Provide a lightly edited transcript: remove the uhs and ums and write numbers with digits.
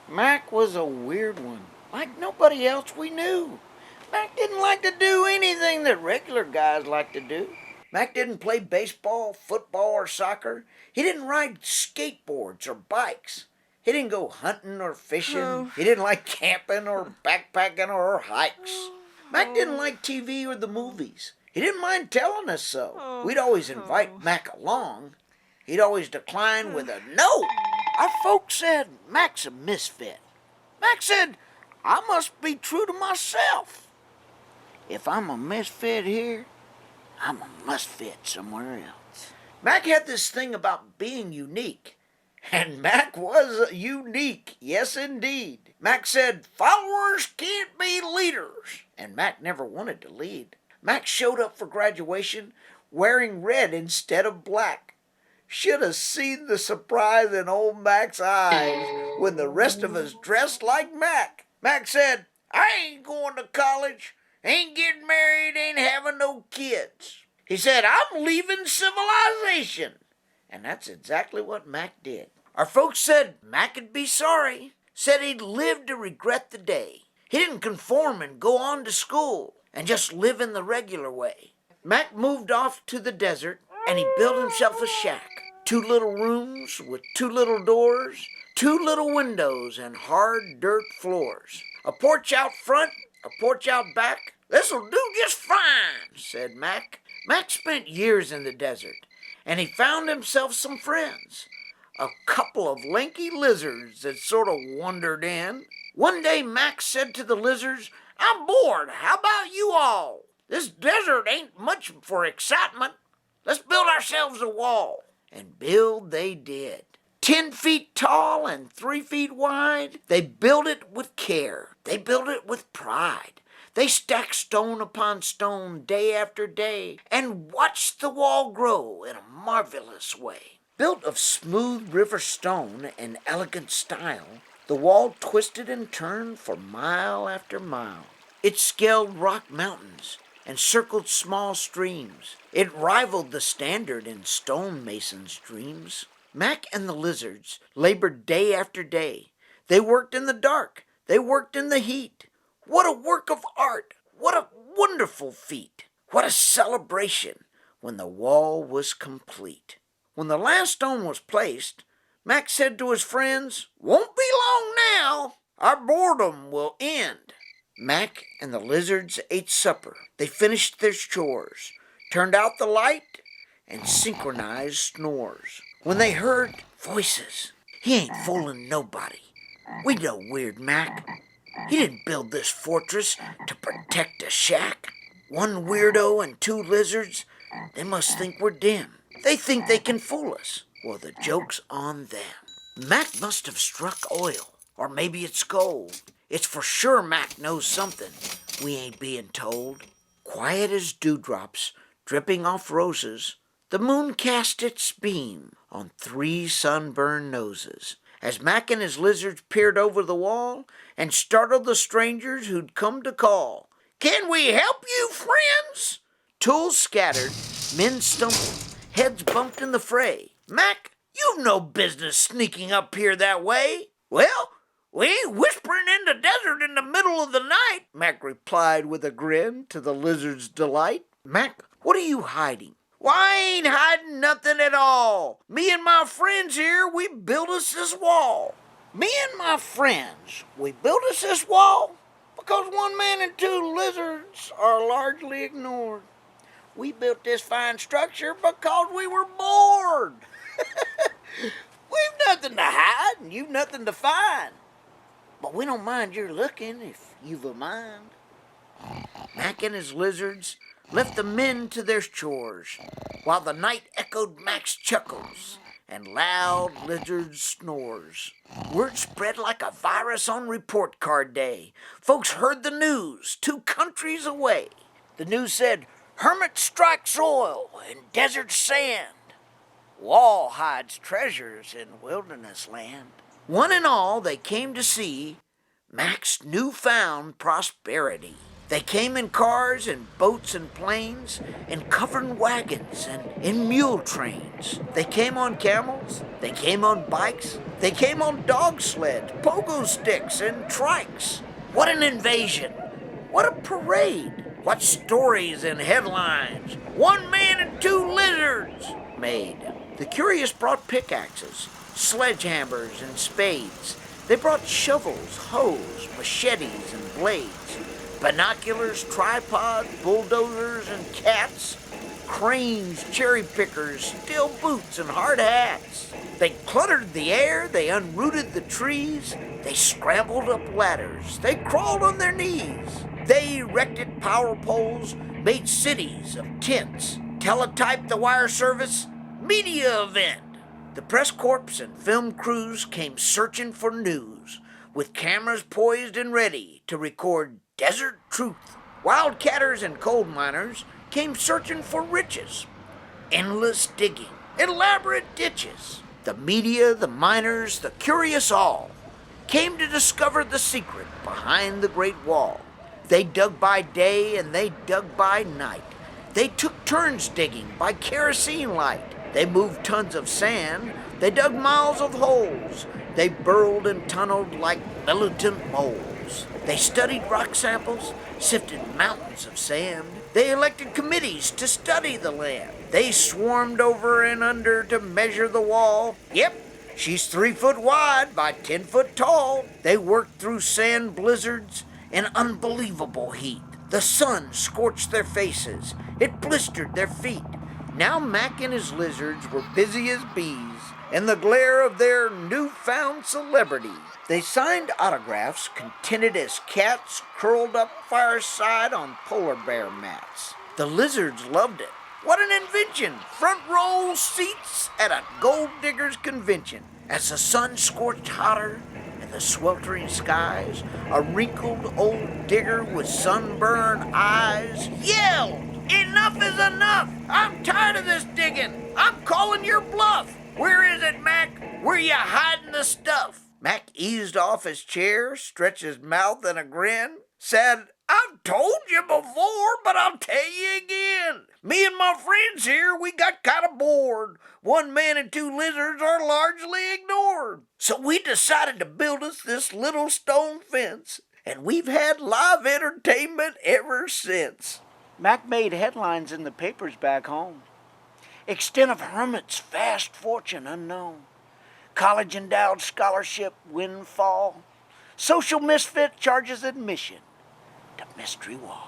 Mack was a weird one, like nobody else we knew. Mack didn't like to do anything that regular guys like to do. Mack didn't play baseball, football, or soccer. He didn't ride skateboards or bikes. He didn't go hunting or fishing. He didn't like camping or backpacking or hikes. Mack didn't like TV or the movies. He didn't mind telling us so. We'd always invite Mack along. He'd always decline with a no. Our folks said Mack's a misfit. Mack said, I must be true to myself. If I'm a misfit here, I'm a must-fit somewhere else. Mack had this thing about being unique. And Mack was unique, yes indeed. Mack said, followers can't be leaders. And Mack never wanted to lead. Mack showed up for graduation wearing red instead of black. Should have seen the surprise in old Mack's eyes when the rest of us dressed like Mack. Mack said, I ain't going to college, ain't getting married, ain't having no kids. He said, I'm leaving civilization. And that's exactly what Mack did. Our folks said Mack'd be sorry, said he'd live to regret the day. He didn't conform and go on to school and just live in the regular way. Mack moved off to the desert and he built himself a shack. 2 little rooms with 2 little doors, 2 little windows and hard dirt floors. A porch out front, a porch out back. This'll do just fine, said Mack. Mack spent years in the desert and he found himself some friends. A couple of lanky lizards that sort of wandered in. One day Mack said to the lizards, I'm bored, how about you all? This desert ain't much for excitement. Let's build ourselves a wall. And build they did. 10 feet tall and 3 feet wide. They built it with care. They built it with pride. They stacked stone upon stone day after day and watched the wall grow in a marvelous way. Built of smooth river stone and elegant style, the wall twisted and turned for mile after mile. It scaled rock mountains and circled small streams. It rivaled the standard in stonemasons' dreams. Mack and the lizards labored day after day. They worked in the dark. They worked in the heat. What a work of art! What a wonderful feat! What a celebration when the wall was complete. When the last stone was placed, Mack said to his friends, Won't be long now. Our boredom will end. Mack and the lizards ate supper. They finished their chores, turned out the light, and synchronized snores. When they heard voices, he ain't fooling nobody. We know weird Mack. He didn't build this fortress to protect a shack. One weirdo and 2 lizards, they must think we're dim. They think they can fool us. Well, the joke's on them. Mack must have struck oil, or maybe it's gold. It's for sure Mack knows something we ain't being told. Quiet as dewdrops dripping off roses, the moon cast its beam on 3 sunburned noses. As Mack and his lizards peered over the wall and startled the strangers who'd come to call. Can we help you, friends? Tools scattered, men stumbled, heads bumped in the fray. Mack, you've no business sneaking up here that way. Well, we ain't whispering in the desert in the middle of the night, Mack replied with a grin to the lizard's delight. Mack, what are you hiding? Why, I ain't hiding nothing at all. Me and my friends here, we built us this wall. Me and my friends, we built us this wall because 1 man and 2 lizards are largely ignored. We built this fine structure because we were bored. We've nothing to hide and you've nothing to find. But we don't mind your looking if you've a mind. Mack and his lizards left the men to their chores, while the night echoed Mack's chuckles and loud lizard snores. Word spread like a virus on report card day. Folks heard the news 2 countries away. The news said, Hermit strikes oil in desert sand. Wall hides treasures in wilderness land. One and all they came to see Mack's newfound prosperity. They came in cars and boats and planes, in covered wagons and in mule trains. They came on camels, they came on bikes, they came on dog sleds, pogo sticks, and trikes. What an invasion! What a parade! What stories and headlines! 1 man and 2 lizards made. The curious brought pickaxes, sledgehammers, and spades. They brought shovels, hoes, machetes, and blades. Binoculars, tripods, bulldozers, and cats. Cranes, cherry pickers, steel boots, and hard hats. They cluttered the air, they unrooted the trees, they scrambled up ladders, they crawled on their knees. They erected power poles, made cities of tents, teletyped the wire service, media event. The press corps and film crews came searching for news, with cameras poised and ready to record desert truth. Wildcatters and coal miners came searching for riches. Endless digging, elaborate ditches. The media, the miners, the curious all came to discover the secret behind the Great Wall. They dug by day and they dug by night. They took turns digging by kerosene light. They moved tons of sand. They dug miles of holes. They burrowed and tunneled like militant moles. They studied rock samples, sifted mountains of sand. They elected committees to study the land. They swarmed over and under to measure the wall. Yep, she's 3 foot wide by 10 foot tall. They worked through sand blizzards in unbelievable heat. The sun scorched their faces. It blistered their feet. Now Mack and his lizards were busy as bees in the glare of their newfound celebrity. They signed autographs, contented as cats curled up fireside on polar bear mats. The lizards loved it. What an invention! Front row seats at a gold diggers convention. As the sun scorched hotter in the sweltering skies, a wrinkled old digger with sunburned eyes yelled, "Enough is enough! I'm tired of this digging! I'm calling your bluff! Where is it, Mack? Where you hiding the stuff?" Mack eased off his chair, stretched his mouth in a grin, said, "I've told you before, but I'll tell you again. Me and my friends here, we got kind of bored. 1 man and 2 lizards are largely ignored. So we decided to build us this little stone fence, and we've had live entertainment ever since." Mack made headlines in the papers back home. Extent of hermit's vast fortune unknown. College-endowed scholarship windfall. Social misfit charges admission to Mystery Wall.